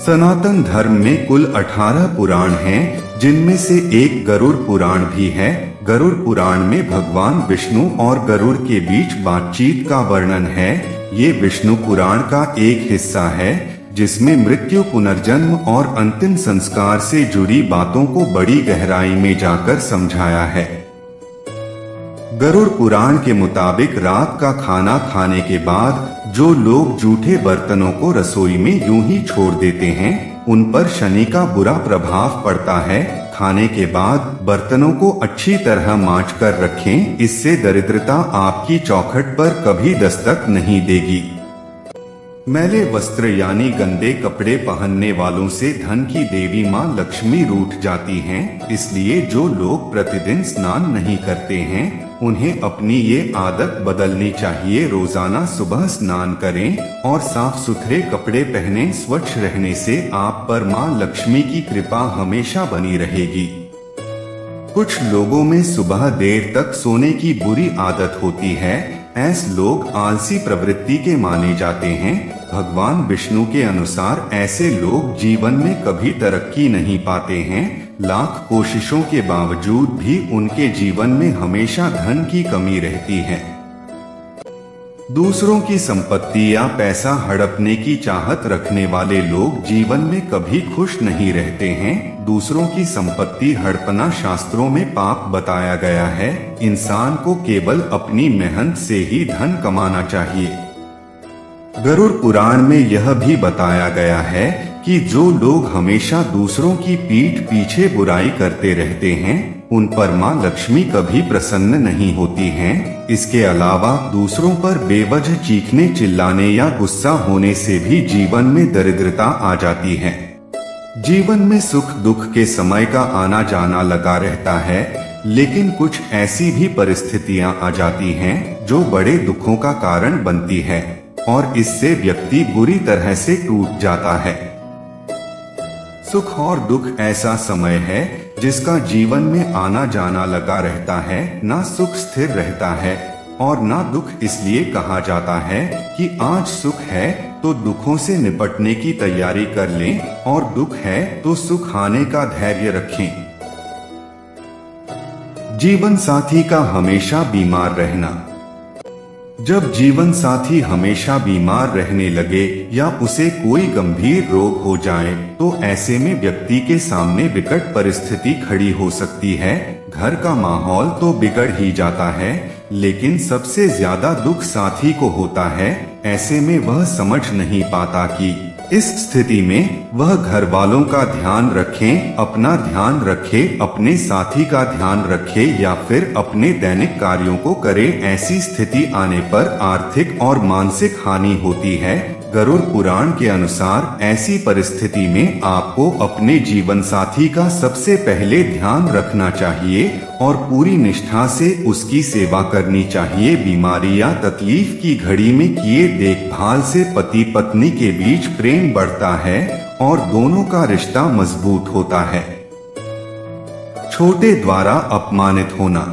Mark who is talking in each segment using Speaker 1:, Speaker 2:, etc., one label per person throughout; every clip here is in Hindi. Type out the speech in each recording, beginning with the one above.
Speaker 1: सनातन धर्म में कुल 18 पुराण हैं, जिनमें से एक गरुड़ पुराण भी है। गरुड़ पुराण में भगवान विष्णु और गरुड़ के बीच बातचीत का वर्णन है। ये विष्णु पुराण का एक हिस्सा है, जिसमें मृत्यु, पुनर्जन्म और अंतिम संस्कार से जुड़ी बातों को बड़ी गहराई में जाकर समझाया है। गरुड़ पुराण के मुताबिक रात का खाना खाने के बाद जो लोग जूठे बर्तनों को रसोई में यूं ही छोड़ देते हैं, उन पर शनि का बुरा प्रभाव पड़ता है। खाने के बाद बर्तनों को अच्छी तरह मांज कर रखें, इससे दरिद्रता आपकी चौखट पर कभी दस्तक नहीं देगी। मैले वस्त्र यानी गंदे कपड़े पहनने वालों से धन की देवी मां लक्ष्मी रूठ जाती हैं। इसलिए जो लोग प्रतिदिन स्नान नहीं करते हैं, उन्हें अपनी ये आदत बदलनी चाहिए। रोजाना सुबह स्नान करें और साफ सुथरे कपड़े पहनें। स्वच्छ रहने से आप पर मां लक्ष्मी की कृपा हमेशा बनी रहेगी। कुछ लोगों में सुबह देर तक सोने की बुरी आदत होती है। ऐसे लोग आलसी प्रवृत्ति के माने जाते हैं। भगवान विष्णु के अनुसार ऐसे लोग जीवन में कभी तरक्की नहीं पाते हैं। लाख कोशिशों के बावजूद भी उनके जीवन में हमेशा धन की कमी रहती है। दूसरों की संपत्ति या पैसा हड़पने की चाहत रखने वाले लोग जीवन में कभी खुश नहीं रहते हैं। दूसरों की संपत्ति हड़पना शास्त्रों में पाप बताया गया है। इंसान को केवल अपनी मेहनत से ही धन कमाना चाहिए। गरुड़ पुराण में यह भी बताया गया है कि जो लोग हमेशा दूसरों की पीठ पीछे बुराई करते रहते हैं, उन पर मां लक्ष्मी कभी प्रसन्न नहीं होती हैं। इसके अलावा दूसरों पर बेवजह चीखने, चिल्लाने या गुस्सा होने से भी जीवन में दरिद्रता आ जाती है। जीवन में सुख दुख के समय का आना जाना लगा रहता है, लेकिन कुछ ऐसी भी परिस्थितियां आ जाती हैं जो बड़े दुखों का कारण बनती है और इससे व्यक्ति बुरी तरह से टूट जाता है। सुख और दुख ऐसा समय है जिसका जीवन में आना जाना लगा रहता है। ना सुख स्थिर रहता है और ना दुख। इसलिए कहा जाता है कि आज सुख है तो दुखों से निपटने की तैयारी कर लें, और दुख है तो सुख आने का धैर्य रखें। जीवन साथी का हमेशा बीमार रहना। जब जीवन साथी हमेशा बीमार रहने लगे या उसे कोई गंभीर रोग हो जाए, तो ऐसे में व्यक्ति के सामने विकट परिस्थिति खड़ी हो सकती है। घर का माहौल तो बिगड़ ही जाता है, लेकिन सबसे ज्यादा दुख साथी को होता है। ऐसे में वह समझ नहीं पाता कि इस स्थिति में वह घर वालों का ध्यान रखें, अपना ध्यान रखे, अपने साथी का ध्यान रखे या फिर अपने दैनिक कार्यों को करे। ऐसी स्थिति आने पर आर्थिक और मानसिक हानि होती है। गरुड़ पुराण के अनुसार ऐसी परिस्थिति में आपको अपने जीवन साथी का सबसे पहले ध्यान रखना चाहिए और पूरी निष्ठा से उसकी सेवा करनी चाहिए। बीमारी या तकलीफ की घड़ी में किए देखभाल से पति पत्नी के बीच प्रेम बढ़ता है और दोनों का रिश्ता मजबूत होता है। छोटे द्वारा अपमानित होना।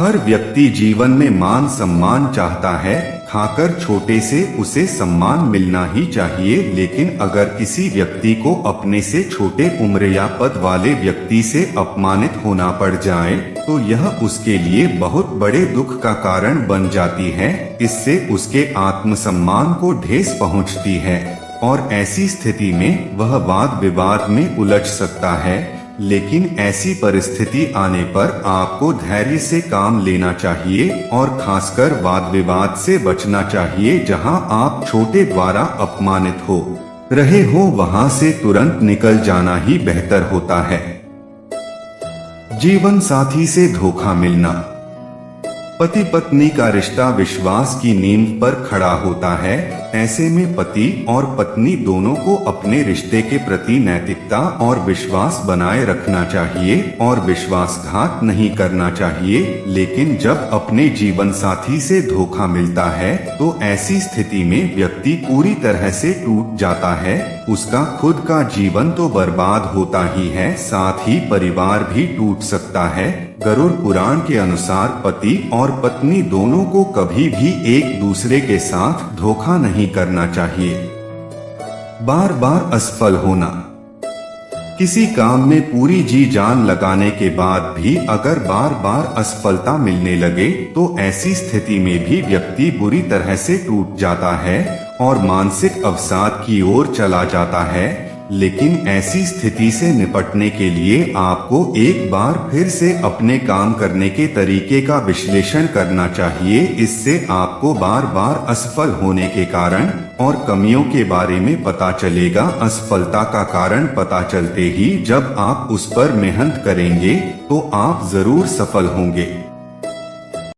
Speaker 1: हर व्यक्ति जीवन में मान सम्मान चाहता है। खाकर छोटे से उसे सम्मान मिलना ही चाहिए, लेकिन अगर किसी व्यक्ति को अपने से छोटे उम्र या पद वाले व्यक्ति से अपमानित होना पड़ जाए, तो यह उसके लिए बहुत बड़े दुख का कारण बन जाती है। इससे उसके आत्मसम्मान को ठेस पहुंचती है और ऐसी स्थिति में वह वाद विवाद में उलझ सकता है। लेकिन ऐसी परिस्थिति आने पर आपको धैर्य से काम लेना चाहिए और खासकर वाद विवाद से बचना चाहिए। जहां आप छोटे द्वारा अपमानित हो रहे हो, वहां से तुरंत निकल जाना ही बेहतर होता है। जीवन साथी से धोखा मिलना। पति पत्नी का रिश्ता विश्वास की नींव पर खड़ा होता है। ऐसे में पति और पत्नी दोनों को अपने रिश्ते के प्रति नैतिकता और विश्वास बनाए रखना चाहिए और विश्वासघात नहीं करना चाहिए। लेकिन जब अपने जीवन साथी से धोखा मिलता है, तो ऐसी स्थिति में व्यक्ति पूरी तरह से टूट जाता है। उसका खुद का जीवन तो बर्बाद होता ही है, साथ ही परिवार भी टूट सकता है। गरुड़ पुराण के अनुसार पति और पत्नी दोनों को कभी भी एक दूसरे के साथ धोखा नहीं करना चाहिए। बार बार असफल होना। किसी काम में पूरी जी जान लगाने के बाद भी अगर बार बार असफलता मिलने लगे तो ऐसी स्थिति में भी व्यक्ति बुरी तरह से टूट जाता है और मानसिक अवसाद की ओर चला जाता है। लेकिन ऐसी स्थिति से निपटने के लिए आपको एक बार फिर से अपने काम करने के तरीके का विश्लेषण करना चाहिए। इससे आपको बार बार असफल होने के कारण और कमियों के बारे में पता चलेगा। असफलता का कारण पता चलते ही जब आप उस पर मेहनत करेंगे तो आप जरूर सफल होंगे।